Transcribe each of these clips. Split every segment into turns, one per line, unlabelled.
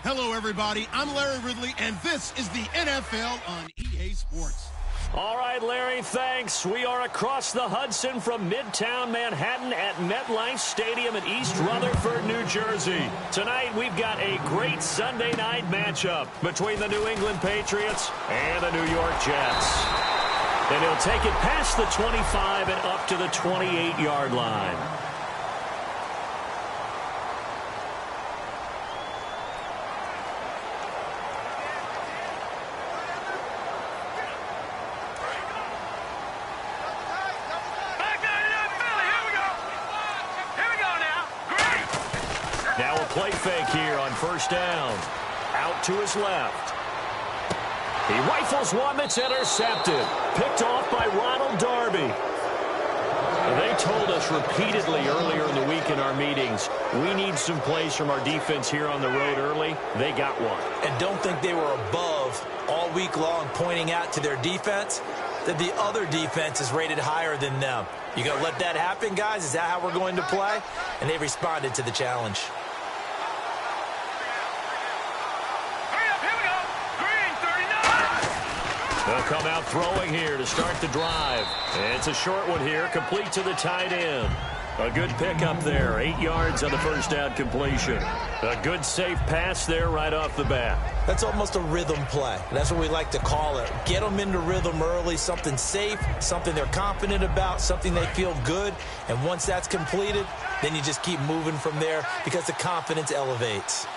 Hello, everybody. I'm Larry Ridley, and this is the NFL on EA Sports.
All right, Larry, thanks. We are across the Hudson from Midtown Manhattan at MetLife Stadium in East Rutherford, New Jersey. Tonight, we've got a great Sunday night matchup between the New England Patriots and the New York Jets. And he'll take it past the 25 and up to the 28-yard line. Now a play fake here on first down. Out to his left. He rifles one that's intercepted. Picked off by Ronald Darby. They told us repeatedly earlier in the week in our meetings, we need some plays from our defense here on the road early. They got one.
And don't think they were above all week long pointing out to their defense that the other defense is rated higher than them. You going to let that happen, guys? Is that how we're going to play? And they responded to the challenge.
They'll come out throwing here to start the drive. It's a short one here, complete to the tight end. A good pickup there, 8 yards on the first down completion. A good safe pass there right off the bat.
That's almost a rhythm play. That's what we like to call it. Get them into rhythm early, something safe, something they're confident about, something they feel good. And once that's completed, then you just keep moving from there because the confidence elevates.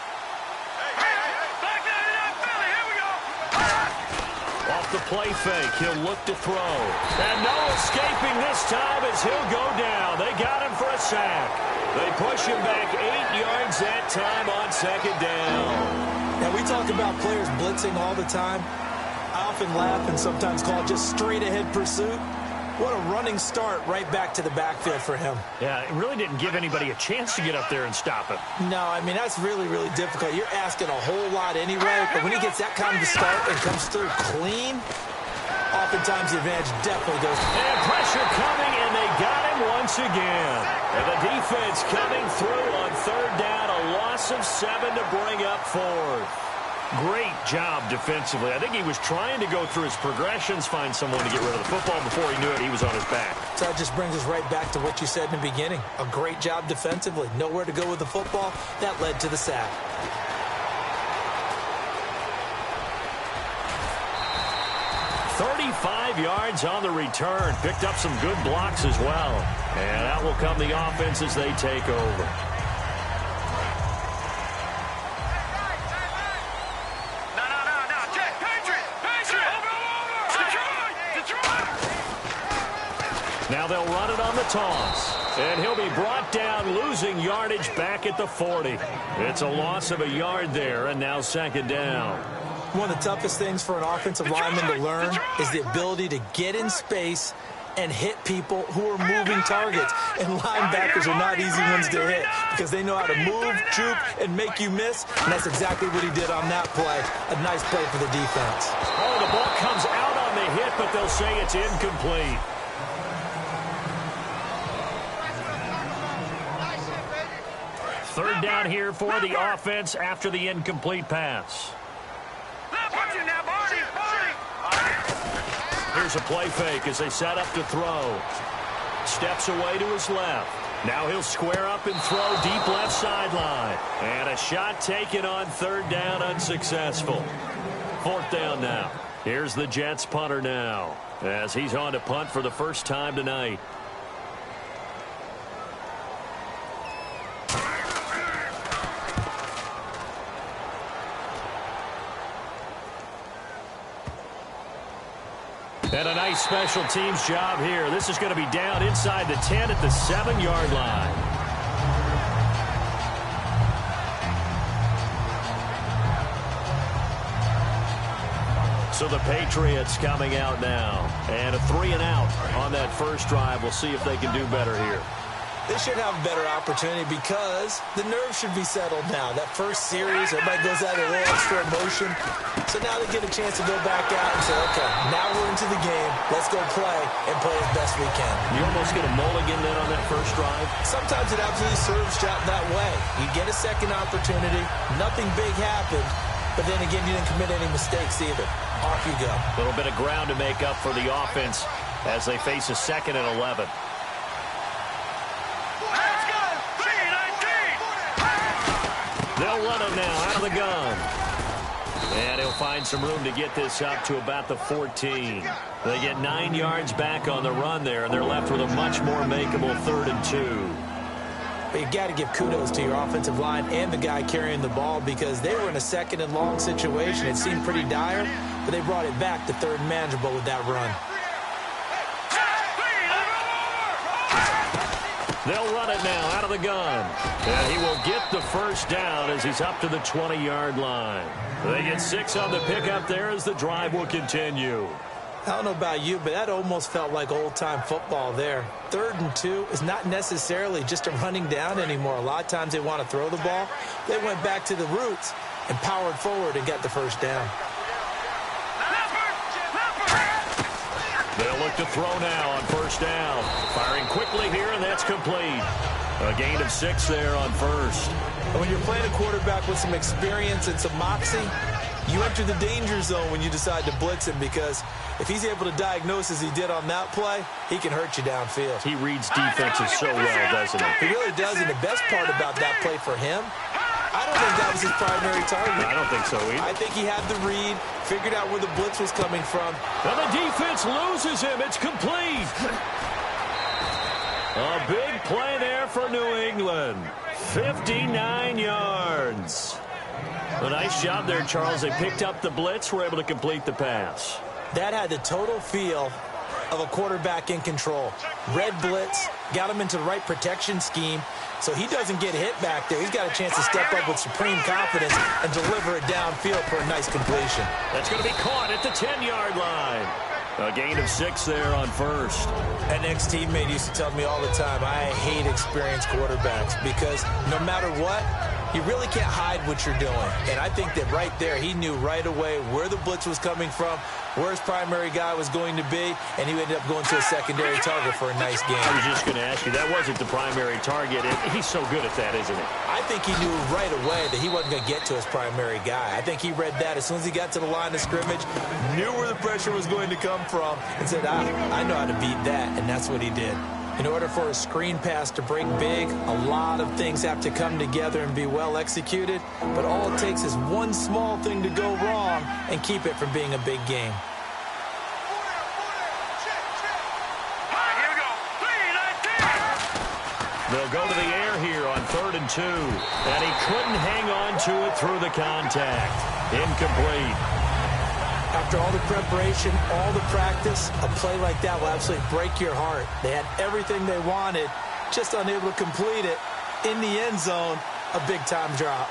Off the play fake, he'll look to throw. And no escaping this time as he'll go down. They got him for a sack. They push him back 8 yards that time on second down.
Now, we talk about players blitzing all the time. I often laugh and sometimes call it just straight-ahead pursuit. What a running start right back to the backfield for him.
Yeah, it really didn't give anybody a chance to get up there and stop him.
No, I mean, that's really, really difficult. You're asking a whole lot anyway, but when he gets that kind of a start and comes through clean, oftentimes the advantage definitely goes.
And pressure coming, and they got him once again. And the defense coming through on third down, a loss of 7 to bring up fourth. Great job defensively. I think he was trying to go through his progressions, find someone to get rid of the football. Before he knew it, he was on his back.
So that just brings us right back to what you said in the beginning. A great job defensively. Nowhere to go with the football. That led to the sack.
"35 yards on the return. Picked up some good blocks as well. And out will come the offense as they take over. Now they'll run it on the toss. And he'll be brought down, losing yardage back at the 40. It's a loss of a yard there, and now second down.
One of the toughest things for an offensive lineman to learn is the ability to get in space and hit people who are moving targets. And linebackers are not easy ones to hit because they know how to move, juke, and make you miss. And that's exactly what he did on that play. A nice play for the defense.
Oh, the ball comes out on the hit, but they'll say it's incomplete. Third down here for the offense after the incomplete pass. Here's a play fake as they set up to throw. Steps away to his left. Now he'll square up and throw deep left sideline. And a shot taken on third down, unsuccessful. Fourth down now. Here's the Jets punter now as he's on to punt for the first time tonight. And a nice special teams job here. This is going to be down inside the 10 at the 7-yard line. So the Patriots coming out now. And a 3-and-out on that first drive. We'll see if they can do better here.
They should have a better opportunity because the nerves should be settled now. That first series, everybody goes out of a little extra emotion. So now they get a chance to go back out and say, okay, now we're into the game. Let's go play and play as best we can.
You almost get a mulligan then on that first drive?
Sometimes it absolutely serves that way. You get a second opportunity. Nothing big happened. But then again, you didn't commit any mistakes either. Off you go.
A little bit of ground to make up for the offense as they face a 2nd and 11. They'll run it now out of the gun. And he'll find some room to get this up to about the 14. They get 9 yards back on the run there, and they're left with a much more makeable 3rd and 2.
But you got to give kudos to your offensive line and the guy carrying the ball because they were in a 2nd and long situation. It seemed pretty dire, but they brought it back to 3rd and manageable with that run.
They'll run it now out of the gun. And he will get the first down as he's up to the 20-yard line. They get 6 on the pickup there as the drive will continue.
I don't know about you, but that almost felt like old-time football there. 3rd and 2 is not necessarily just a running down anymore. A lot of times they want to throw the ball. They went back to the roots and powered forward and got the first down.
They'll look to throw now on first down. Firing quickly here, and that's complete. A gain of 6 there on first.
And when you're playing a quarterback with some experience and some moxie, you enter the danger zone when you decide to blitz him because if he's able to diagnose as he did on that play, he can hurt you downfield.
He reads defenses so well, doesn't he?
He really does, and the best part about that play for him, I don't think that was his primary target.
I don't think so either.
I think he had the read, figured out where the blitz was coming from.
And the defense loses him. It's complete. A big play there for New England. 59 yards. A nice job there, Charles. They picked up the blitz, were able to complete the pass.
That had the total feel of a quarterback in control. Red blitz, got him into the right protection scheme, so he doesn't get hit back there. He's got a chance to step up with supreme confidence and deliver it downfield for a nice completion.
That's going to be caught at the 10-yard line. A gain of 6 there on first.
An ex-teammate used to tell me all the time, I hate experienced quarterbacks because no matter what, you really can't hide what you're doing. And I think that right there, he knew right away where the blitz was coming from, where his primary guy was going to be, and he ended up going to a secondary target for a nice game.
I was just going to ask you, that wasn't the primary target. He's so good at that, isn't he?
I think he knew right away that he wasn't going to get to his primary guy. I think he read that as soon as he got to the line of scrimmage, knew where the pressure was going to come from, and said, I know how to beat that, and that's what he did. In order for a screen pass to break big, a lot of things have to come together and be well executed, but all it takes is one small thing to go wrong and keep it from being a big game.
They'll go to the air here on 3rd and 2, and he couldn't hang on to it through the contact. Incomplete.
After all the preparation, all the practice, a play like that will absolutely break your heart. They had everything they wanted, just unable to complete it. In the end zone, a big-time drop.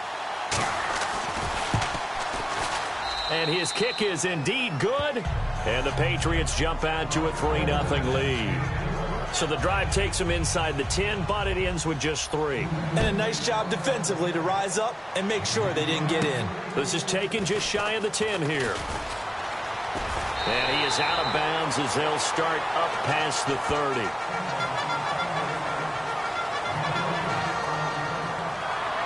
And his kick is indeed good, and the Patriots jump out to a 3-0 lead. So the drive takes them inside the 10, but it ends with just 3.
And a nice job defensively to rise up and make sure they didn't get in.
This is taken just shy of the 10 here. And he is out of bounds as they'll start up past the 30.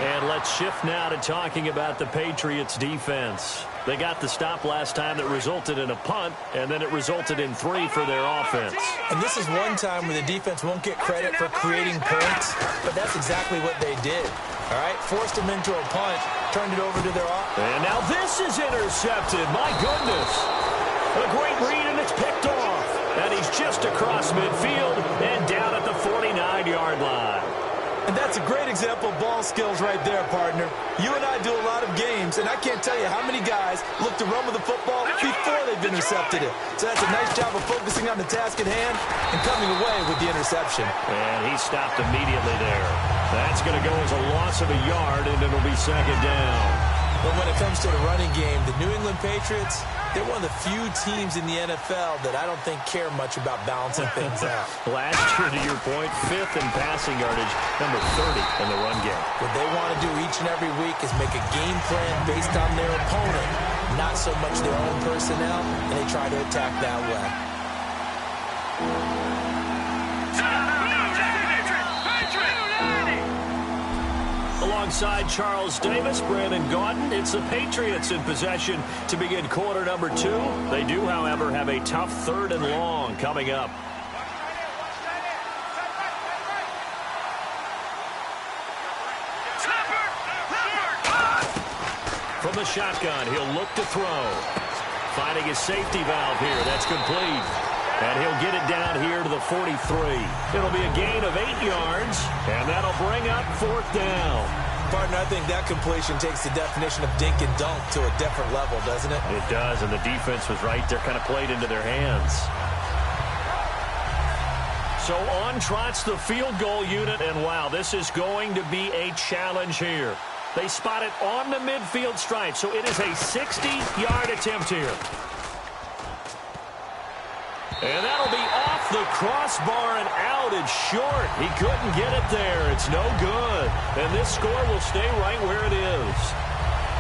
And let's shift now to talking about the Patriots defense. They got the stop last time that resulted in a punt, and then it resulted in 3 for their offense.
And this is one time where the defense won't get credit for creating points, but that's exactly what they did. All right, forced them into a punt, turned it over to their offense.
And now this is intercepted. My goodness. A great read, and it's picked off. And he's just across midfield and down at the 49-yard line.
And that's a great example of ball skills right there, partner. You and I do a lot of games, and I can't tell you how many guys look to run with the football before they've intercepted it. So that's a nice job of focusing on the task at hand and coming away with the interception.
And he stopped immediately there. That's going to go as a loss of a yard, and it'll be 2nd down.
But when it comes to the running game, the New England Patriots, they're one of the few teams in the NFL that I don't think care much about balancing things out.
Last year, to your point, 5th in passing yardage, number 30 in the run game.
What they want to do each and every week is make a game plan based on their opponent, not so much their own personnel, and they try to attack that way.
Alongside Charles Davis, Brandon Gaudin, it's the Patriots in possession to begin quarter number 2. They do, however, have a tough 3rd and long coming up. From the shotgun, he'll look to throw. Finding his safety valve here. That's complete. And he'll get it down here to the 43. It'll be a gain of 8 yards, and that'll bring up 4th down.
Partner, I think that completion takes the definition of dink and dunk to a different level, doesn't it?
It does, and the defense was right there, kind of played into their hands. So on trots the field goal unit, and wow, this is going to be a challenge here. They spot it on the midfield stripe, so it is a 60-yard attempt here. And that'll be off the crossbar and out. It's short. He couldn't get it there. It's no good. And this score will stay right where it is.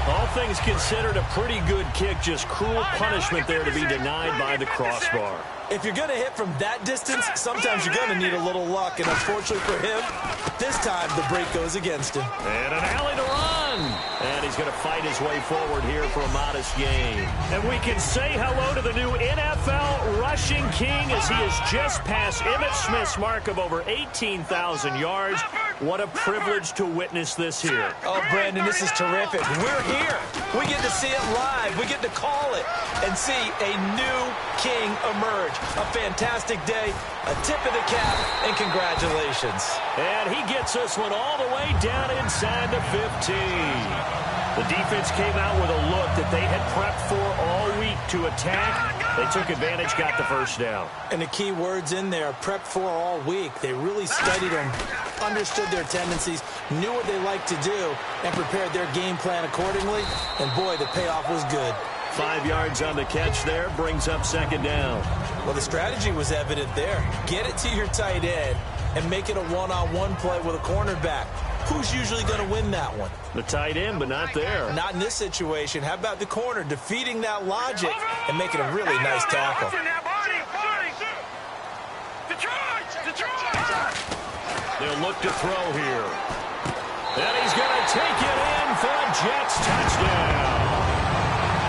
All things considered, a pretty good kick. Just cruel punishment there to be denied by the crossbar.
If you're going to hit from that distance, sometimes you're going to need a little luck. And unfortunately for him, this time the break goes against him.
And an alley to run. And he's going to fight his way forward here for a modest gain. And we can say hello to the new NFL rushing king as he has just passed Emmitt Smith's mark of over 18,000 yards. What a privilege to witness this here.
Oh, Brandon, this is terrific. We're here. We get to see it live. We get to call it and see a new king emerge. A fantastic day, a tip of the cap, and congratulations.
And he gets this one all the way down inside the 15. The defense came out with a look that they had prepped for all week to attack. They took advantage, got the first down.
And the key words in there, prepped for all week. They really studied them, understood their tendencies, knew what they liked to do, and prepared their game plan accordingly. And boy, the payoff was good.
5 yards on the catch there, brings up 2nd down.
Well, the strategy was evident there. Get it to your tight end and make it a one-on-one play with a cornerback. Who's usually going to win that one?
The tight end, but not there.
Not in this situation. How about the corner defeating that logic and making a really nice tackle?
They'll look to throw here. And he's going to take it in for a Jets touchdown.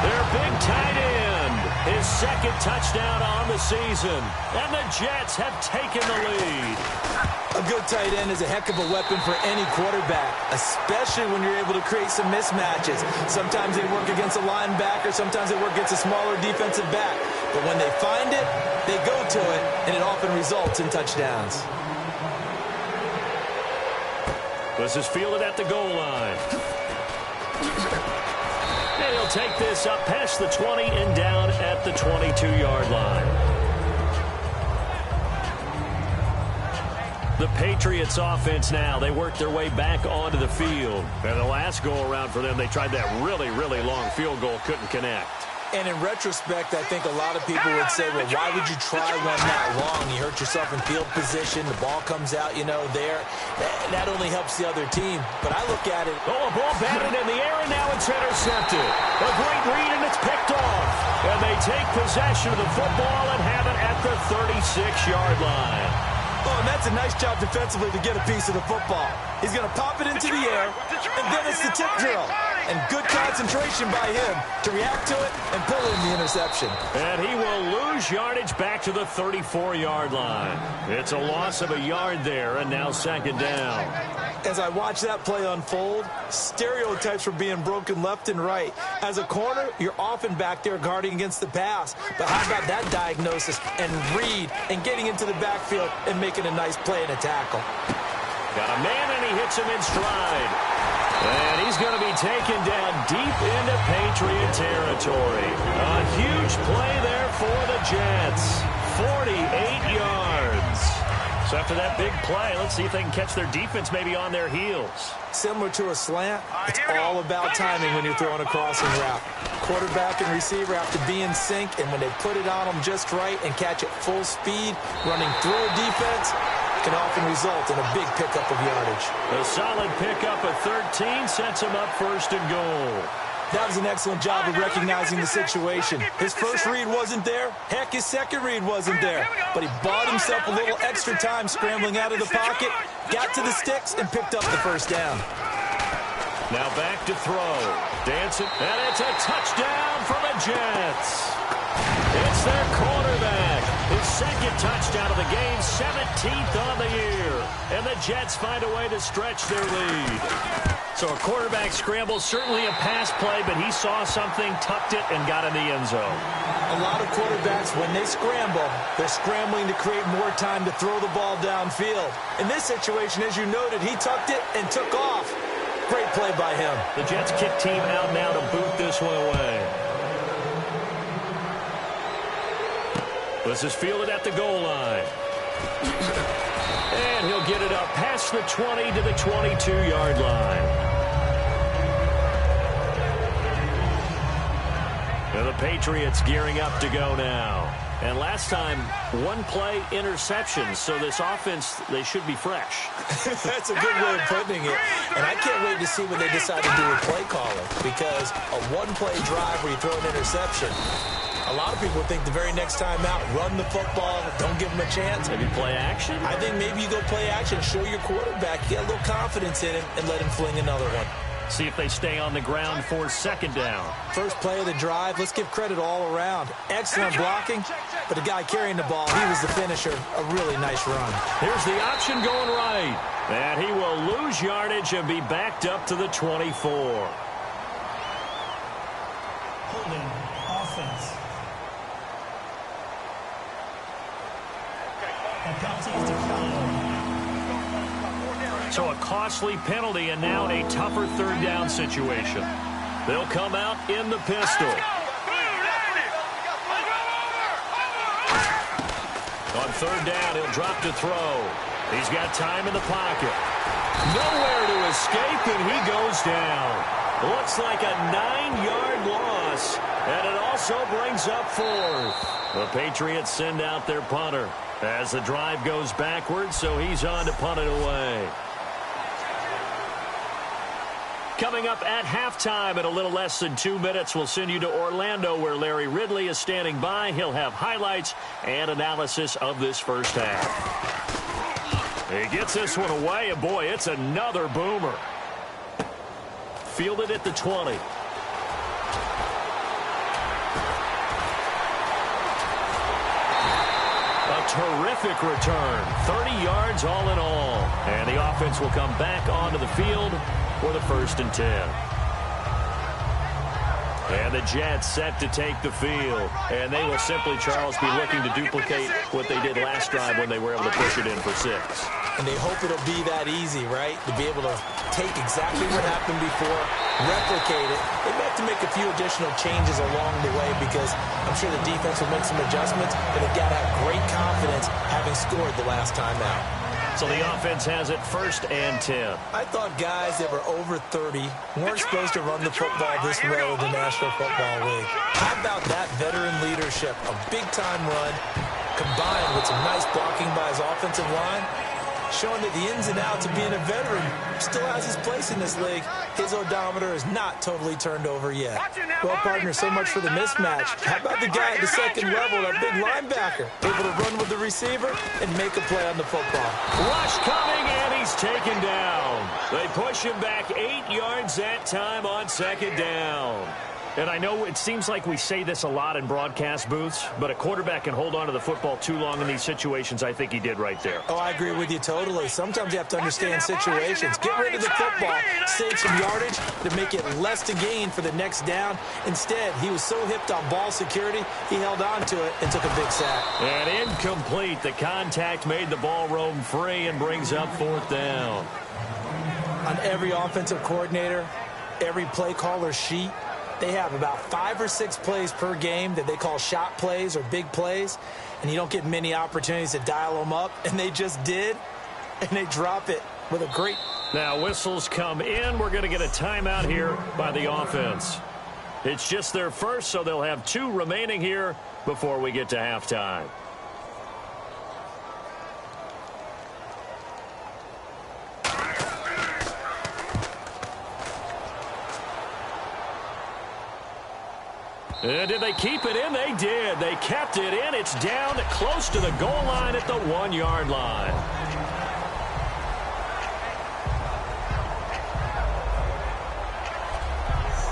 Their big tight end, his 2nd touchdown on the season. And the Jets have taken the lead.
A good tight end is a heck of a weapon for any quarterback, especially when you're able to create some mismatches. Sometimes they work against a linebacker, sometimes they work against a smaller defensive back. But when they find it, they go to it, and it often results in touchdowns.
This is fielded at the goal line. And he'll take this up past the 20 and down at the 22-yard line. The Patriots offense now, they work their way back onto the field. And the last go-around for them, they tried that really, really long field goal, couldn't connect.
And in retrospect, I think a lot of people would say, well, why would you try one that long? You hurt yourself in field position. The ball comes out, there. That only helps the other team. But I look at it.
Oh, a ball batted in the air, and now it's intercepted. A great read, and it's picked off. And they take possession of the football and have it at the 36-yard line.
Oh, and that's a nice job defensively to get a piece of the football. He's going to pop it into the air, and then it's the tip drill. And good concentration by him to react to it and pull in the interception.
And he will lose yardage back to the 34-yard line. It's a loss of a yard there, and now 2nd down.
As I watch that play unfold, stereotypes were being broken left and right. As a corner, you're often back there guarding against the pass. But how about that diagnosis and read and getting into the backfield and making a nice play and a tackle?
Got a man, and he hits him in stride. And he's going to be taken down deep into Patriot territory. A huge play there for the Jets. 48 yards. So So after that big play, let's see if they can catch their defense maybe on their heels.
Similar to a slant, it's all about timing when you're throwing a crossing route. Quarterback and receiver have to be in sync, and when they put it on them just right and catch it full speed, running through a defense, can often result in a big pickup of yardage.
A solid pickup of 13 sets him up first and goal.
That was an excellent job of recognizing the situation. His first read wasn't there. Heck, his second read wasn't there. But he bought himself a little extra time scrambling out of the pocket, got to the sticks, and picked up the first down.
Now back to throw. Dancing, and it's a touchdown for the Jets. It's their quarterback. His second touchdown of the game, 17th on the year. And the Jets find a way to stretch their lead. So a quarterback scramble, certainly a pass play, but he saw something, tucked it, and got in the end zone.
A lot of quarterbacks, when they scramble, they're scrambling to create more time to throw the ball downfield. In this situation, as you noted, he tucked it and took off. Great play by him.
The Jets kick team out now to boot this one away. This is fielded at the goal line. And he'll get it up past the 20 to the 22-yard line. And the Patriots gearing up to go now. And last time, one play interception. So this offense, they should be fresh.
That's a good way of putting it. And I can't wait to see when they decide to do a play caller. Because a one-play drive where you throw an interception, a lot of people think the very next time out, run the football, don't give them a chance.
Maybe play action?
I think maybe you go play action, show your quarterback, get a little confidence in him, and let him fling another one.
See if they stay on the ground for second down.
First play of the drive, let's give credit all around. Excellent blocking, but the guy carrying the ball, he was the finisher. A really nice run.
Here's the option going right. And he will lose yardage and be backed up to the 24.
Holding offense. And penalties declined.
So a costly penalty and now a tougher third down situation. They'll come out in the pistol. On third down, he'll drop to throw. He's got time in the pocket. Nowhere to escape, and he goes down. Looks like a 9-yard loss, and it also brings up fourth. The Patriots send out their punter as the drive goes backwards, so he's on to punt it away. Coming up at halftime in a little less than 2 minutes, we'll send you to Orlando where Larry Ridley is standing by. He'll have highlights and analysis of this first half. He gets this one away, and boy, it's another boomer. Fielded at the 20. A terrific return. 30 yards all in all. And the offense will come back onto the field for the 1st and 10. And the Jets set to take the field. And they will simply, Charles, be looking to duplicate what they did last drive when they were able to push it in for 6.
And they hope it'll be that easy, right? To be able to take exactly what happened before, replicate it. They may have to make a few additional changes along the way because I'm sure the defense will make some adjustments, but they've got to have great confidence having scored the last time out.
So the offense has it 1st and 10.
I thought guys that were over 30 weren't supposed to run the football this way in the National Football League. How about that veteran leadership? A big-time run combined with some nice blocking by his offensive line, showing that the ins and outs of being a veteran still has his place in this league. His odometer is not totally turned over yet. Well, partner, so much for the mismatch. How about the guy at the second level, that big linebacker, able to run with the receiver and make a play on the football?
Rush coming, and he's taken down. They push him back 8 yards that time on second down. And I know it seems like we say this a lot in broadcast booths, but a quarterback can hold on to the football too long in these situations. I think he did right there.
Oh, I agree with you totally. Sometimes you have to understand situations. Get rid of the football, save some yardage to make it less to gain for the next down. Instead, he was so hipped on ball security, he held on to it and took a big sack.
And incomplete. The contact made the ball roam free and brings up 4th down.
On every offensive coordinator, every play caller sheet, they have about 5 or 6 plays per game that they call shot plays or big plays. and you don't get many opportunities to dial them up, and they just did, and they drop it with a great...
Now whistles come in. We're going to get a timeout here by the offense. It's just their first, so they'll have 2 remaining here before we get to halftime. And did they keep it in? They did. They kept it in. It's down close to the goal line at the 1-yard line.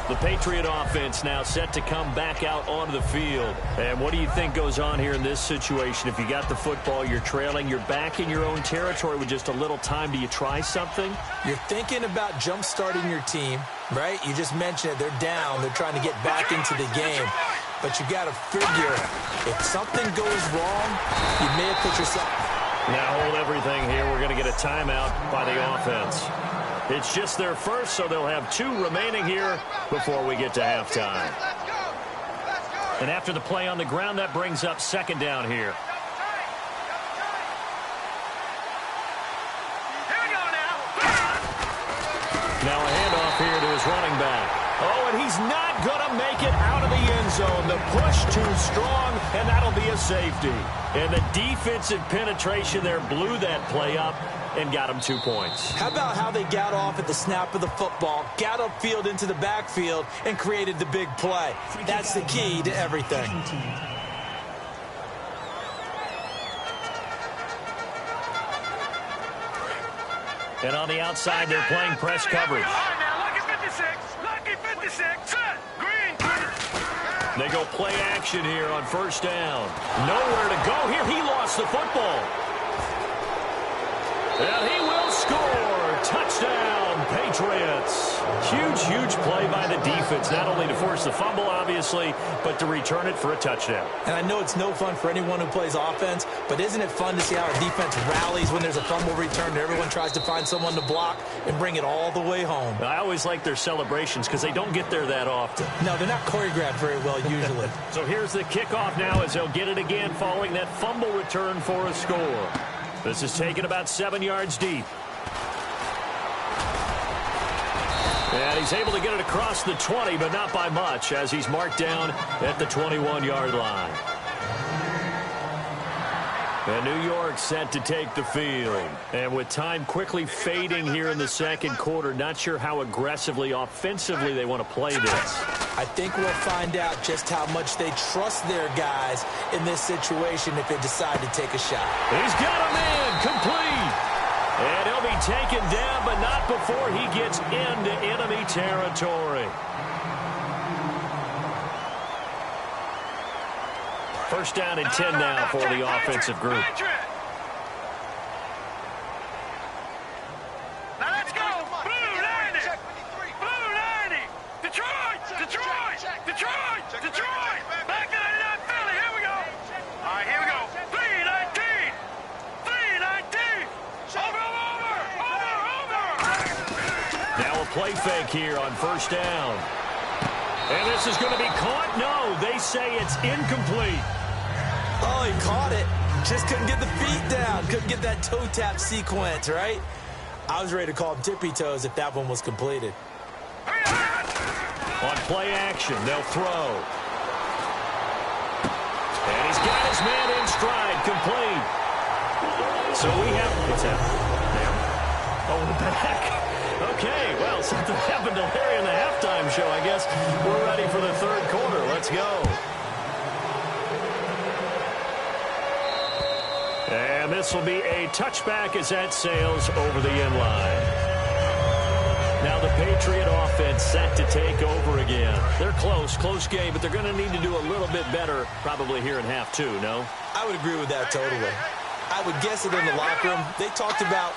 The Patriot offense now set to come back out onto the field. And what do you think goes on here in this situation? If you got the football, you're trailing, you're back in your own territory with just a little time. Do you try something?
You're thinking about jump-starting your team, right? You just mentioned it. They're down. They're trying to get back into the game. But you got to figure, if something goes wrong, you may have put yourself...
Now hold everything here. We're going to get a timeout by the offense. It's just their first, so they'll have 2 remaining here before we get to halftime. And after the play on the ground, that brings up 2nd down here. Now a handoff here to his running back. Oh, and he's not going to make it out of the end zone. The push too strong, and that'll be a safety. And the defensive penetration there blew that play up and got him 2 points.
How about how they got off at the snap of the football, got upfield into the backfield, and created the big play? That's the key to everything.
And on the outside, they're playing press coverage. They go play action here on 1st down. Nowhere to go here. He lost the football. And he will score. Touchdown, Patriots. Huge play by the defense, not only to force the fumble, obviously, but to return it for a touchdown.
And I know it's no fun for anyone who plays offense, but isn't it fun to see how our defense rallies when there's a fumble return and everyone tries to find someone to block and bring it all the way home?
I always like their celebrations because they don't get there that often.
No, they're not choreographed very well usually.
So here's the kickoff now as they'll get it again following that fumble return for a score. This is taken about 7 yards deep. And he's able to get it across the 20, but not by much, as he's marked down at the 21-yard line. And New York set to take the field. And with time quickly fading here in the 2nd quarter, not sure how aggressively, offensively they want to play this.
I think we'll find out just how much they trust their guys in this situation if they decide to take a shot.
He's got a man complete. And he'll be taken down, but not before he gets into enemy territory. 1st down and 10 now for the offensive group.
Now let's go. Blue 90. Blue 90. Detroit. Back to 99 Philly. Here we go. All right, here we go. 319. Over.
Now a play fake here on 1st down. And this is going to be caught. No, they say it's incomplete.
Oh, he caught it. Just couldn't get the feet down. Couldn't get that toe tap sequence, right? I was ready to call him tippy toes if that one was completed.
On play action, they'll throw. And he's got his man in stride, complete. So we have... What's that? Oh, we're back. Okay, well, something happened to Larry in the halftime show, I guess. We're ready for the 3rd quarter. Let's go. And this will be a touchback as that sails over the end line. Now the Patriot offense set to take over again. They're close game, but they're going to need to do a little bit better probably here in half 2, no?
I would agree with that totally. I would guess that in the locker room, they talked about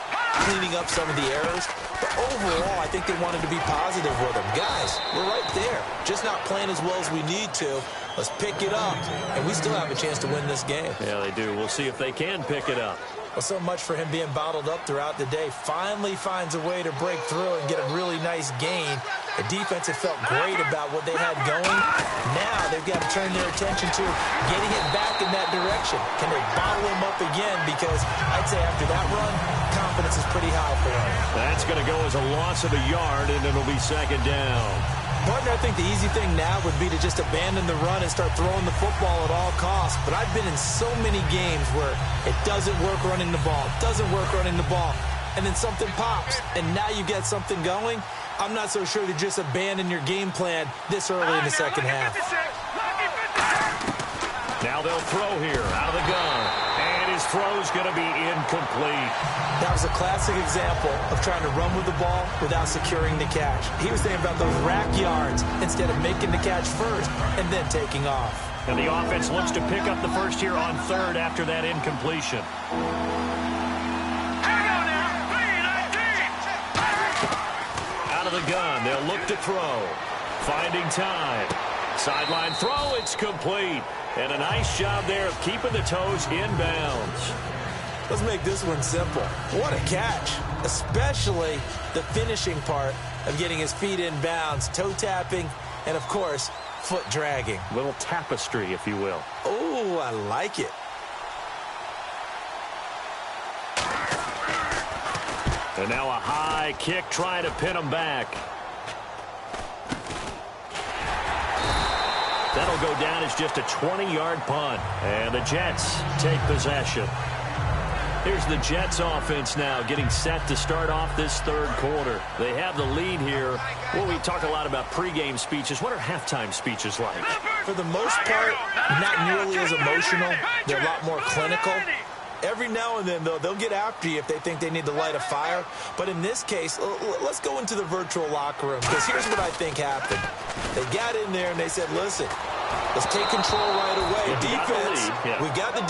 cleaning up some of the errors, but overall, I think they wanted to be positive with them. Guys, we're right there. Just not playing as well as we need to. Let's pick it up, and we still have a chance to win this game.
Yeah, they do. We'll see if they can pick it up.
Well, so much for him being bottled up throughout the day. Finally finds a way to break through and get a really nice gain. The defense had felt great about what they had going. Now they've got to turn their attention to getting it back in that direction. Can they bottle him up again? Because I'd say after that run, confidence is pretty high for him.
That's going to go as a loss of a yard, and it'll be second down.
Partner, I think the easy thing now would be to just abandon the run and start throwing the football at all costs. But I've been in so many games where it doesn't work running the ball, and then something pops, and now you get something going. I'm not so sure to just abandon your game plan this early in the second half.
Now they'll throw here out of the gun, and his throw's going to be incomplete.
That was a classic example of trying to run with the ball without securing the catch. He was thinking about those rack yards instead of making the catch first and then taking off.
And the offense looks to pick up the first here on third after that incompletion. Out of the gun, they'll look to throw. Finding time. Sideline throw, it's complete. And a nice job there of keeping the toes in bounds.
Let's make this one simple. What a catch, especially the finishing part of getting his feet in bounds, toe tapping, and, of course, foot dragging.
Little tapestry, if you will.
Oh, I like it.
And now a high kick trying to pin him back. That'll go down as just a 20-yard punt. And the Jets take possession. Here's the Jets offense now getting set to start off this third quarter. They have the lead here. Well, we talk a lot about pregame speeches. What are halftime speeches like?
For the most part, not nearly as emotional. They're a lot more clinical. Every now and then, though, they'll get after you if they think they need to light a fire. But in this case, let's go into the virtual locker room, because here's what I think happened. They got in there and they said, listen, let's take control right away. Defense, we got the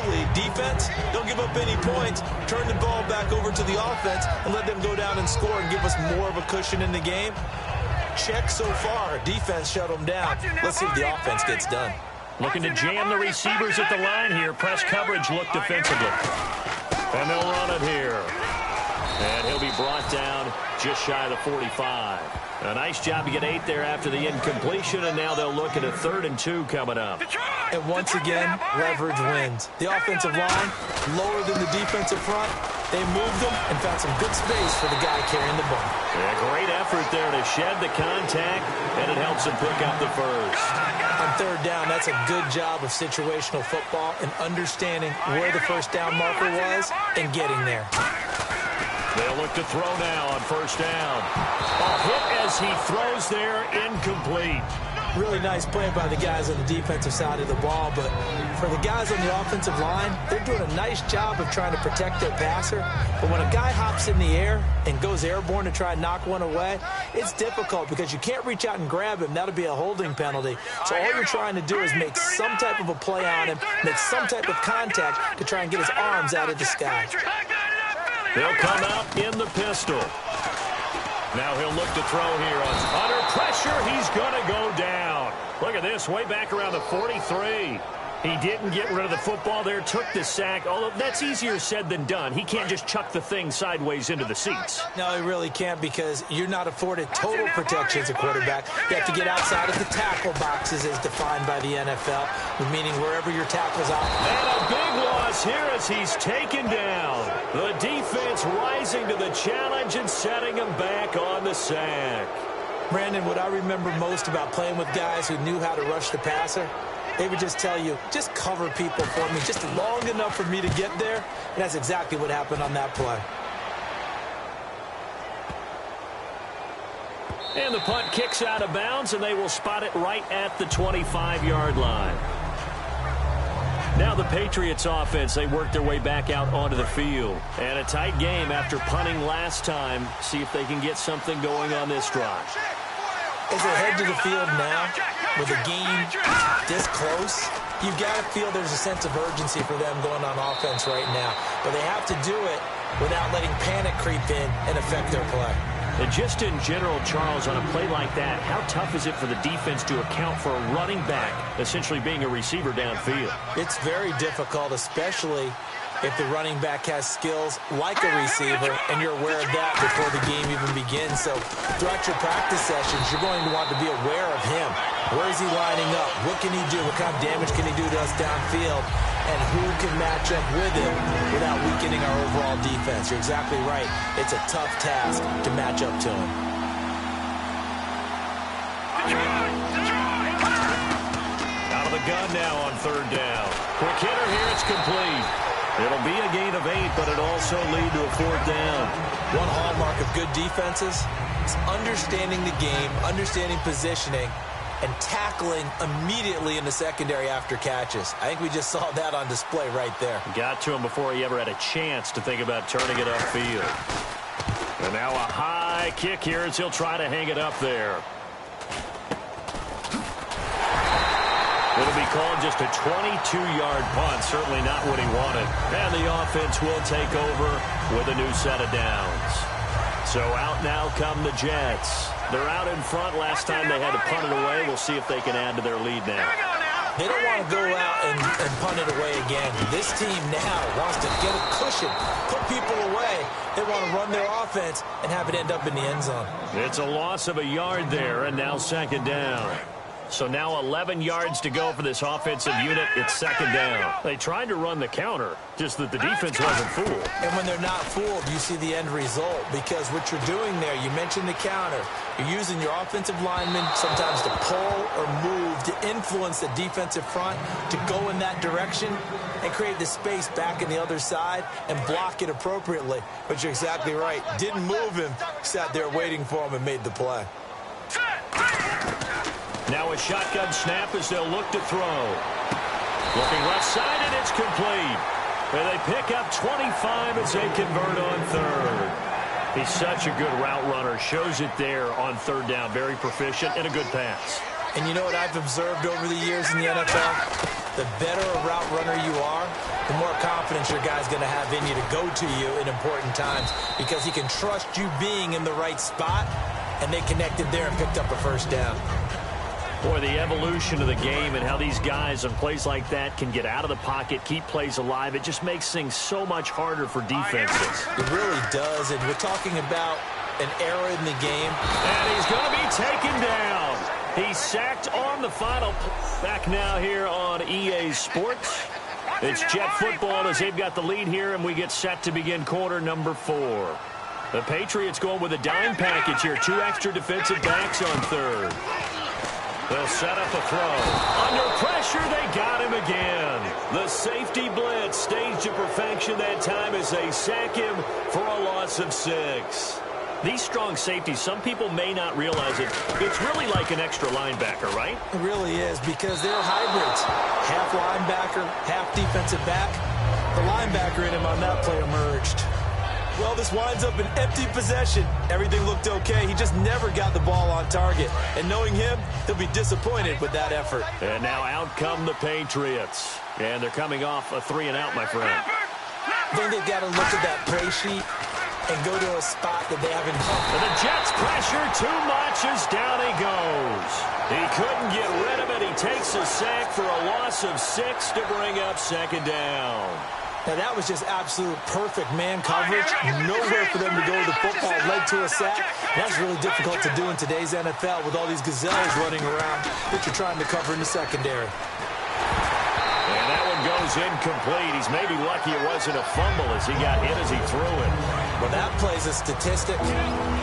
lead. Defense, don't give up any points. Turn the ball back over to the offense and let them go down and score and give us more of a cushion in the game. Check so far. Defense shut them down. Let's see if the offense gets done.
Looking to jam the receivers at the line here. Press coverage look defensively. And they'll run it here. And he'll be brought down just shy of the 45. A nice job to get 8 there after the incompletion, and now they'll look at a 3rd and 2 coming up.
And once again, leverage wins. The offensive line, lower than the defensive front. They moved them and found some good space for the guy carrying the ball.
Yeah, great effort there to shed the contact, and it helps him pick up the first.
On 3rd down, that's a good job of situational football and understanding where the first down marker was and getting there.
They'll look to throw now on 1st down. A hit as he throws there, incomplete.
Really nice play by the guys on the defensive side of the ball, but for the guys on the offensive line, they're doing a nice job of trying to protect their passer. But when a guy hops in the air and goes airborne to try and knock one away, it's difficult because you can't reach out and grab him. That'll be a holding penalty. So all you're trying to do is make some type of a play on him, make some type of contact to try and get his arms out of the sky.
They'll come out in the pistol. Now he'll look to throw here. Under pressure, he's going to go down. Look at this, way back around the 43. He didn't get rid of the football there, took the sack, although that's easier said than done. He can't just chuck the thing sideways into the seats.
No, he really can't, because you're not afforded total protection as a quarterback. You have to get outside of the tackle boxes as defined by the NFL, meaning wherever your tackles are.
And a big loss here as he's taken down. The defense rising to the challenge and setting him back on the sack.
Brandon, what I remember most about playing with guys who knew how to rush the passer, they would just tell you, just cover people for me just long enough for me to get there. And that's exactly what happened on that play.
And the punt kicks out of bounds, and they will spot it right at the 25-yard line. Now the Patriots offense, they work their way back out onto the field. And a tight game after punting last time. See if they can get something going on this drive.
As they head to the field now, with a game this close, you've got to feel there's a sense of urgency for them going on offense right now. But they have to do it without letting panic creep in and affect their play.
And just in general, Charles, on a play like that, how tough is it for the defense to account for a running back essentially being a receiver downfield?
It's very difficult, especially if the running back has skills like a receiver, and you're aware of that before the game even begins. So throughout your practice sessions, you're going to want to be aware of him. Where is he lining up? What can he do? What kind of damage can he do to us downfield? And who can match up with him without weakening our overall defense? You're exactly right. It's a tough task to match up to him.
Out of the gun now on third down. Quick hitter here, it's complete. It'll be a gain of 8, but it'll also lead to a fourth down.
One hallmark of good defenses is understanding the game, understanding positioning, and tackling immediately in the secondary after catches. I think we just saw that on display right there.
Got to him before he ever had a chance to think about turning it upfield. And now a high kick here as he'll try to hang it up there. It'll be called just a 22-yard punt. Certainly not what he wanted. And the offense will take over with a new set of downs. So out now come the Jets. They're out in front. Last time they had to punt it away. We'll see if they can add to their lead now.
They don't want to go out and punt it away again. This team now wants to get a cushion, put people away. They want to run their offense and have it end up in the end zone.
It's a loss of a yard there, and now second down. So now 11 yards to go for this offensive unit. It's second down. They tried to run the counter, just that the defense wasn't fooled.
And when they're not fooled, you see the end result, because what you're doing there, you mentioned the counter. You're using your offensive linemen sometimes to pull or move to influence the defensive front to go in that direction and create the space back in the other side and block it appropriately. But you're exactly right. Didn't move him, sat there waiting for him and made the play.
Now a shotgun snap as they'll look to throw. Looking left side, and it's complete. And they pick up 25 as they convert on third. He's such a good route runner. Shows it there on third down. Very proficient and a good pass.
And you know what I've observed over the years in the NFL? The better a route runner you are, the more confidence your guy's going to have in you to go to you in important times, because he can trust you being in the right spot, and they connected there and picked up a first down.
Boy, the evolution of the game and how these guys on plays like that can get out of the pocket, keep plays alive, it just makes things so much harder for defenses.
It really does, and we're talking about an era in the game.
And he's going to be taken down. He's sacked on the final. Back now here on EA Sports. It's Jet football as they've got the lead here, and we get set to begin quarter number 4. The Patriots going with a dime package here. 2 extra defensive backs on third. They'll set up a throw. Under pressure, they got him again. The safety blitz staged to perfection that time as they sack him for a loss of 6. These strong safeties, some people may not realize it. It's really like an extra linebacker, right?
It really is, because they're hybrids. Half linebacker, half defensive back. The linebacker in him on that play emerged. Well, this winds up an empty possession. Everything looked okay. He just never got the ball on target. And knowing him, he'll be disappointed with that effort.
And now out come the Patriots. And they're coming off a 3-and-out, my friend.
I think they've got to look at that play sheet and go to a spot that they haven't done.
And the Jets pressure too much as down he goes. He couldn't get rid of it. He takes a sack for a loss of 6 to bring up second down.
Now, that was just absolute perfect man coverage. Nowhere for them to go with the football. Led to a sack. That's really difficult to do in today's NFL with all these gazelles running around that you're trying to cover in the secondary.
And that one goes incomplete. He's maybe lucky it wasn't a fumble as he got hit as he threw it.
Well, that plays a statistic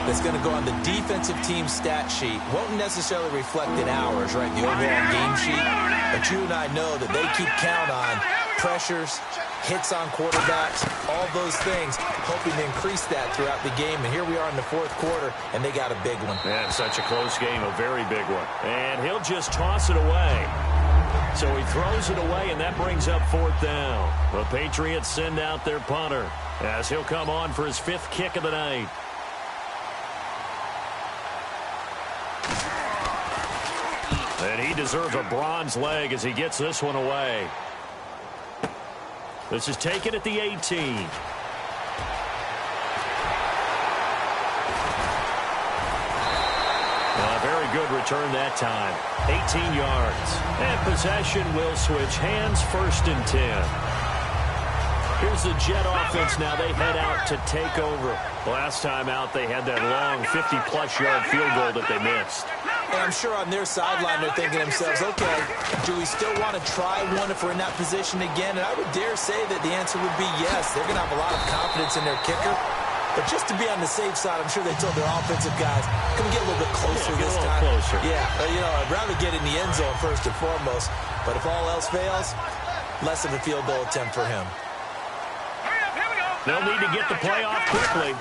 that's going to go on the defensive team stat sheet. Won't necessarily reflect in ours, right, the overall game sheet. But you and I know that they keep count on pressures, hits on quarterbacks, all those things, hoping to increase that throughout the game. And here we are in the fourth quarter, and they got a big one.
And such a close game, a very big one. And he'll just toss it away. So he throws it away, and that brings up fourth down. The Patriots send out their punter as he'll come on for his 5th kick of the night. And he deserves a bronze leg as he gets this one away. This is taken at the 18. Very good return that time. 18 yards. And possession will switch hands, 1st and 10. Here's the Jet offense now. They head out to take over. Last time out, they had that long 50-plus yard field goal that they missed.
And I'm sure on their sideline they're thinking to themselves, okay, do we still want to try one if we're in that position again? And I would dare say that the answer would be yes. They're going to have a lot of confidence in their kicker. But just to be on the safe side, I'm sure they told their offensive guys, can we get a little bit closer this time?
Closer.
Yeah, I'd rather get in the end zone first and foremost. But if all else fails, less of a field goal attempt for him.
They'll need to get the play off quickly.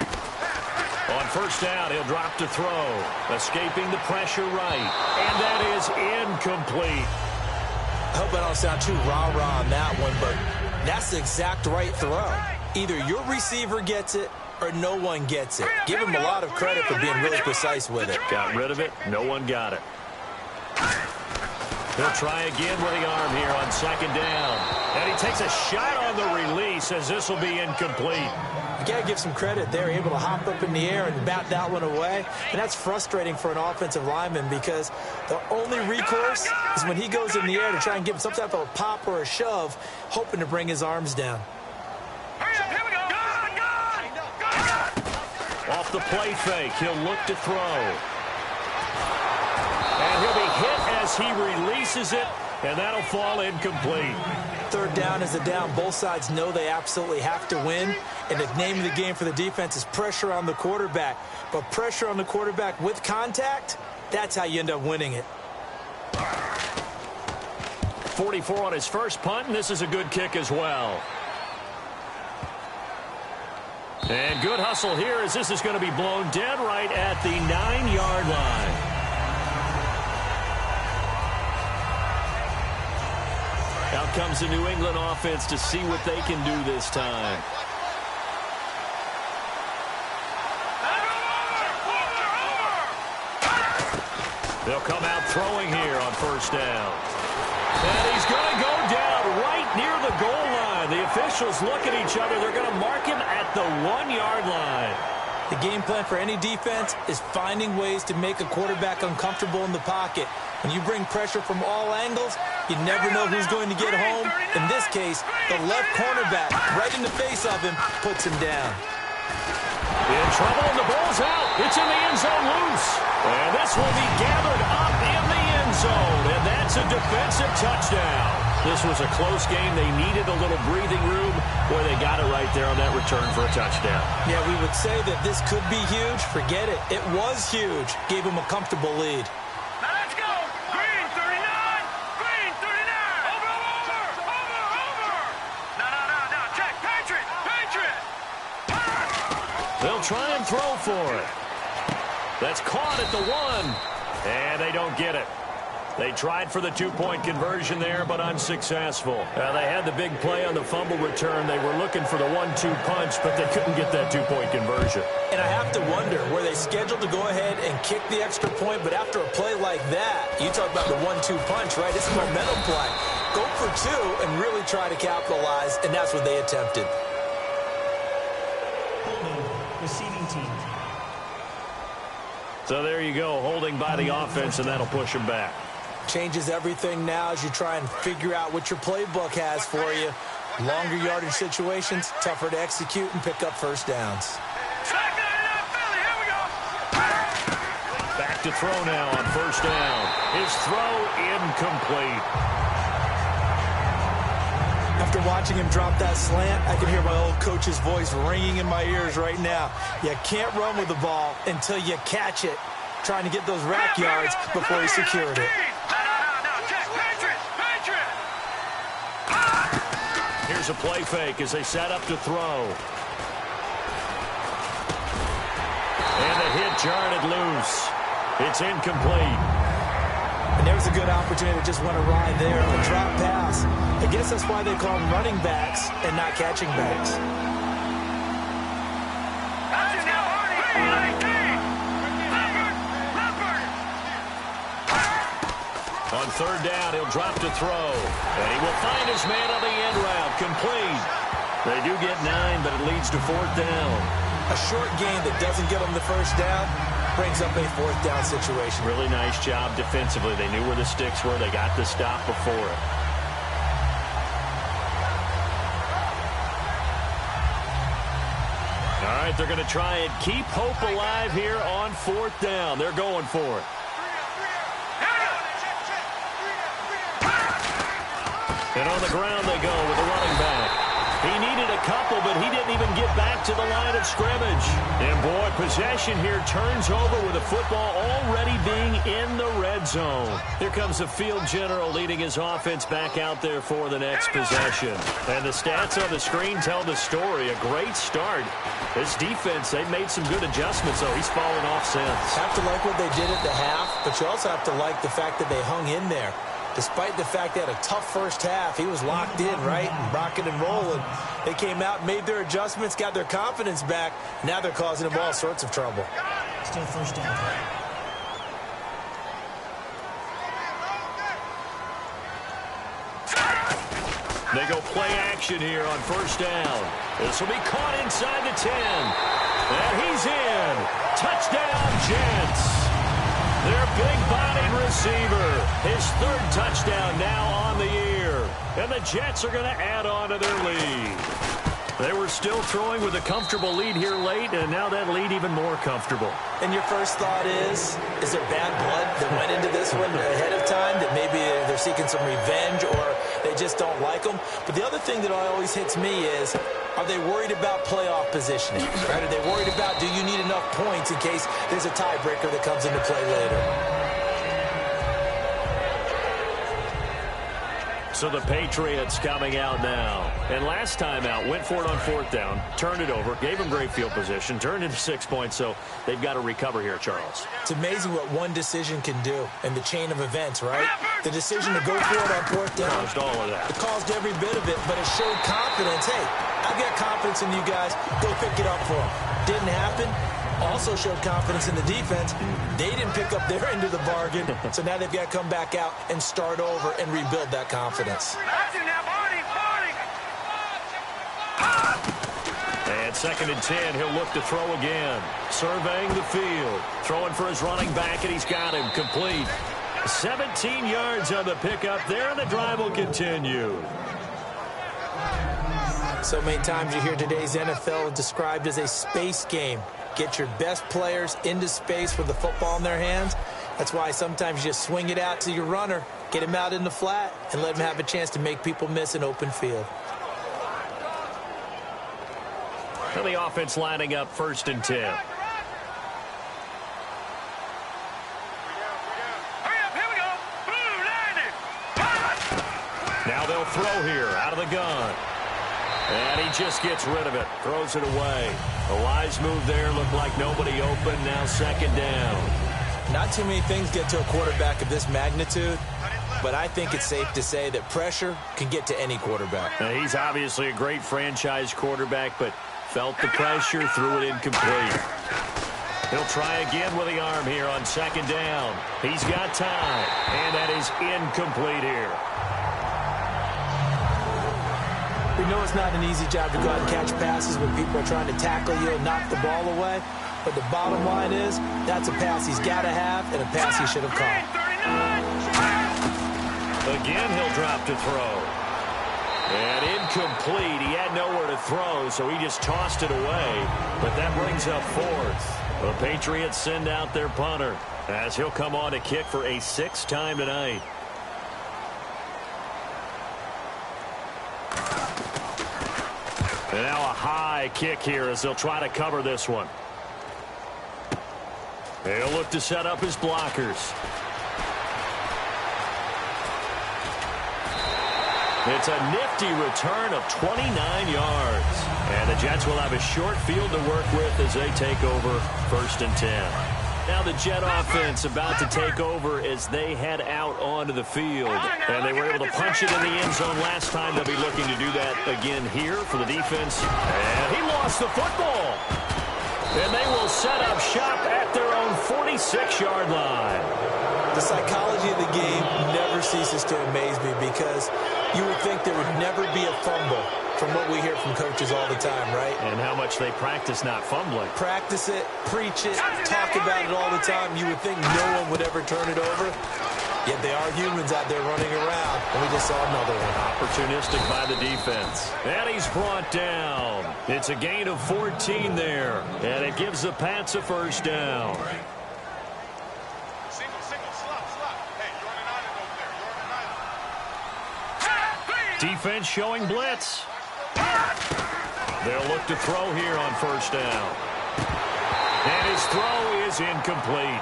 On 1st down, he'll drop to throw. Escaping the pressure right. And that is incomplete.
I hope I don't sound too rah-rah on that one, but that's the exact right throw. Either your receiver gets it or no one gets it. Give him a lot of credit for being really precise with it.
Got rid of it. No one got it. He'll try again with the arm here on 2nd down. And he takes a shot on the release as this will be incomplete.
You got to give some credit. They're able to hop up in the air and bat that one away. And that's frustrating for an offensive lineman because the only recourse is when he goes in the air to try and give him some type of a pop or a shove, hoping to bring his arms down.
Off the play fake, he'll look to throw. And he'll be hit as he releases it, and that'll fall incomplete.
3rd down is a down. Both sides know they absolutely have to win, and the name of the game for the defense is pressure on the quarterback. But pressure on the quarterback with contact, that's how you end up winning it.
44 on his first punt, and this is a good kick as well. And good hustle here as this is going to be blown dead right at the 9-yard line. Out comes the New England offense to see what they can do this time. They'll come out throwing here on 1st down. And he's going to go down right near the goal line. The officials look at each other. They're going to mark him at the 1-yard line.
The game plan for any defense is finding ways to make a quarterback uncomfortable in the pocket. When you bring pressure from all angles, you never know who's going to get home. In this case, the left cornerback, right in the face of him, puts him down.
In trouble, and the ball's out. It's in the end zone loose. And this will be gathered up in the end zone. And that's a defensive touchdown. This was a close game. They needed a little breathing room. Boy, they got it right there on that return for a touchdown.
Yeah, we would say that this could be huge. Forget it. It was huge. Gave him a comfortable lead.
Now let's go. Green 39. Green 39. Over. No. Check. Patriot.
They'll try and throw for it. That's caught at the 1. And they don't get it. They tried for the 2-point conversion there, but unsuccessful. They had the big play on the fumble return. They were looking for the 1-2 punch, but they couldn't get that 2-point conversion.
And I have to wonder, were they scheduled to go ahead and kick the extra point, but after a play like that, you talk about the 1-2 punch, right? It's a momentum play. Go for 2 and really try to capitalize, and that's what they attempted.
Holding, receiving team.
So there you go, holding by the offense, and that'll push them back.
Changes everything now as you try and figure out what your playbook has for you. Longer yardage situations, tougher to execute and pick up 1st downs.
Back to throw now on 1st down. His throw incomplete.
After watching him drop that slant, I can hear my old coach's voice ringing in my ears right now. You can't run with the ball until you catch it. Trying to get those rack yards before he secured it.
Here's a play fake as they set up to throw. And the hit jarred it loose. It's incomplete.
And there's a good opportunity that just went awry there on the drop pass. I guess that's why they call them running backs and not catching backs.
On 3rd down, he'll drop to throw. And he will find his man on the end route. Complete. They do get 9, but it leads to 4th down.
A short gain that doesn't get them the 1st down, brings up a 4th down situation.
Really nice job defensively. They knew where the sticks were. They got the stop before it. All right, they're going to try and keep hope alive here on 4th down. They're going for it. And on the ground they go with the running back. He needed a couple, but he didn't even get back to the line of scrimmage. And, boy, possession here turns over with the football already being in the red zone. Here comes the field general leading his offense back out there for the next possession. And the stats on the screen tell the story. A great start. This defense, they've made some good adjustments, though. He's fallen off since.
Have to like what they did at the half, but you also have to like the fact that they hung in there. Despite the fact they had a tough first half, he was locked in, right? Rocking and rolling. They came out, made their adjustments, got their confidence back. Now they're causing them all sorts of trouble.
Still 1st down.
They go play action here on 1st down. This will be caught inside the 10. And he's in. Touchdown, Jets. Their big-bodied receiver. His 3rd touchdown now on the year. And the Jets are going to add on to their lead. They were still throwing with a comfortable lead here late, and now that lead even more comfortable.
And your first thought is there bad blood that went into this one ahead of time, that maybe they're seeking some revenge or they just don't like them? But the other thing that always hits me is, are they worried about playoff positioning? Right? Are they worried about, do you need enough points in case there's a tiebreaker that comes into play later?
So the Patriots coming out now. And last time out, went for it on 4th down, turned it over, gave them great field position, turned into 6 points, so they've got to recover here, Charles.
It's amazing what one decision can do in the chain of events, right? The decision to go for it on 4th down.
Caused all of that.
It caused every bit of it, but it showed confidence. Hey, I've got confidence in you guys. Go pick it up for them. Didn't happen. Also showed confidence in the defense. They didn't pick up their end of the bargain, so now they've got to come back out and start over and rebuild that confidence.
And 2nd and 10, he'll look to throw again. Surveying the field. Throwing for his running back, and he's got him complete. 17 yards on the pickup there, and the drive will continue.
So many times you hear today's NFL described as a space game. Get your best players into space with the football in their hands. That's why sometimes you just swing it out to your runner, get him out in the flat, and let him have a chance to make people miss an open field.
And the offense lining up 1st and 10. Now they'll throw here out of the gun. And he just gets rid of it, throws it away. A wise move there, looked like nobody open, now 2nd down.
Not too many things get to a quarterback of this magnitude, but I think it's safe to say that pressure can get to any quarterback.
Now, he's obviously a great franchise quarterback, but felt the pressure, threw it incomplete. He'll try again with the arm here on 2nd down. He's got time, and that is incomplete here.
We know it's not an easy job to go out and catch passes when people are trying to tackle you and knock the ball away. But the bottom line is, that's a pass he's got to have and a pass he should have caught.
Again, he'll drop to throw. And incomplete. He had nowhere to throw, so he just tossed it away. But that brings up 4th. The Patriots send out their punter as he'll come on to kick for a 6th time tonight. And now a high kick here as they'll try to cover this one. They'll look to set up his blockers. It's a nifty return of 29 yards. And the Jets will have a short field to work with as they take over 1st and 10. Now the Jet offense about to take over as they head out onto the field. And they were able to punch it in the end zone last time. They'll be looking to do that again here for the defense. And he lost the football. And they will set up shop at their own 46-yard line.
The psychology of the game never ceases to amaze me because you would think there would never be a fumble from what we hear from coaches all the time, right?
And how much they practice not fumbling.
Practice it, preach it, talk about it all the time. You would think no one would ever turn it over. Yet they are humans out there running around, and we just saw another one.
Opportunistic by the defense. And he's brought down. It's a gain of 14 there, and it gives the Pats a first down. Defense showing blitz. They'll look to throw here on first down. And his throw is incomplete.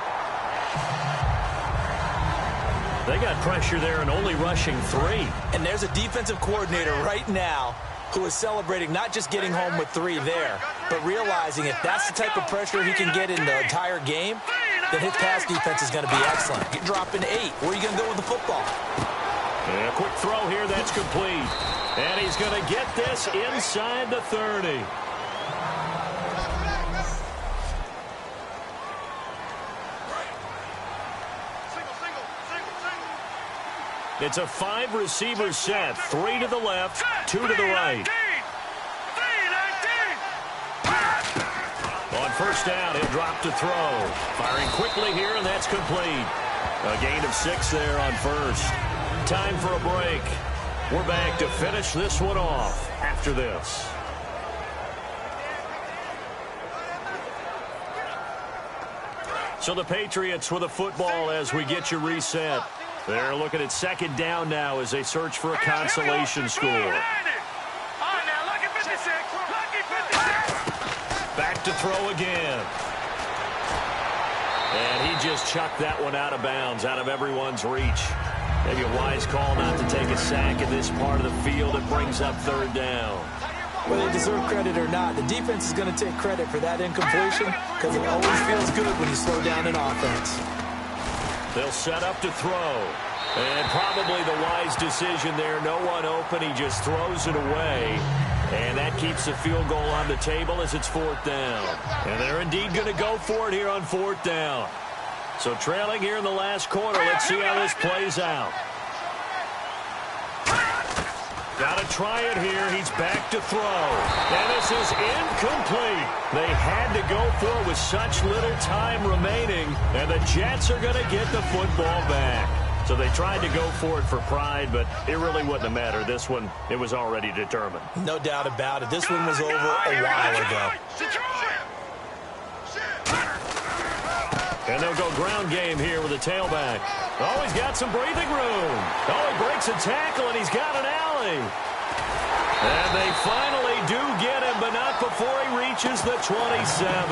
They got pressure there and only rushing 3.
And there's a defensive coordinator right now who is celebrating not just getting home with 3 there, but realizing if that's the type of pressure he can get in the entire game, then his pass defense is going to be excellent. You're dropping 8. Where are you going to go with the football?
And a quick throw here, that's complete. And he's going to get this inside the 30. It's a 5-receiver set. 3 to the left, 2 to the right. On first down, he'll drop to throw. Firing quickly here, and that's complete. A gain of 6 there on first. Time for a break. We're back to finish this one off after this. So the Patriots with a football as we get you reset. They're looking at second down now as they search for a consolation score. Back to throw again. And he just chucked that one out of bounds, out of everyone's reach. Maybe a wise call not to take a sack in this part of the field. It brings up third down.
Whether they deserve credit or not, the defense is going to take credit for that incompletion because it always feels good when you slow down an offense.
They'll set up to throw. And probably the wise decision there. No one open. He just throws it away. And that keeps the field goal on the table as it's fourth down. And they're indeed going to go for it here on fourth down. So trailing here in the last quarter. Let's see how this plays out. Got to try it here. He's back to throw. And this is incomplete. They had to go for it with such little time remaining. And the Jets are going to get the football back. So they tried to go for it for pride, but it really wouldn't have mattered. This one, it was already determined.
No doubt about it. This one was over a while ago.
And they'll go ground game here with a tailback. Oh, he's got some breathing room. Oh, he breaks a tackle, and he's got an alley. And they finally do get him, but not before he reaches the 27.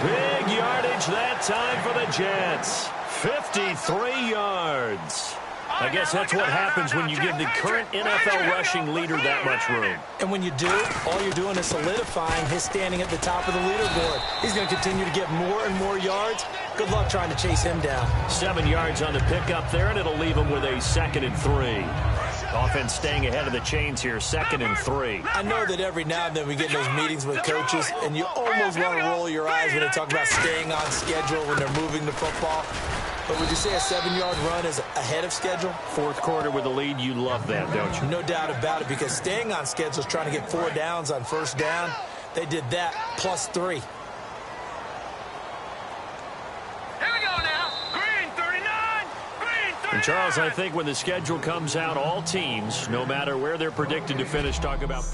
Big yardage that time for the Jets. 53 yards. I guess that's what happens when you give the current NFL rushing leader that much room.
And when you do, all you're doing is solidifying his standing at the top of the leaderboard. He's going to continue to get more and more yards. Good luck trying to chase him down.
7 yards on the pickup there, and it'll leave him with a 2nd and 3. Offense staying ahead of the chains here, 2nd and 3.
I know that every now and then we get in those meetings with coaches, and you almost want to roll your eyes when they talk about staying on schedule when they're moving the football. But would you say a 7-yard run is ahead of schedule?
Fourth quarter with the lead, you love that, don't you?
No doubt about it, because staying on schedule is trying to get 4 downs on first down. They did that plus 3.
Here we go now. Green 39. Green 39.
And Charles, I think when the schedule comes out, all teams, no matter where they're predicted to finish, talk about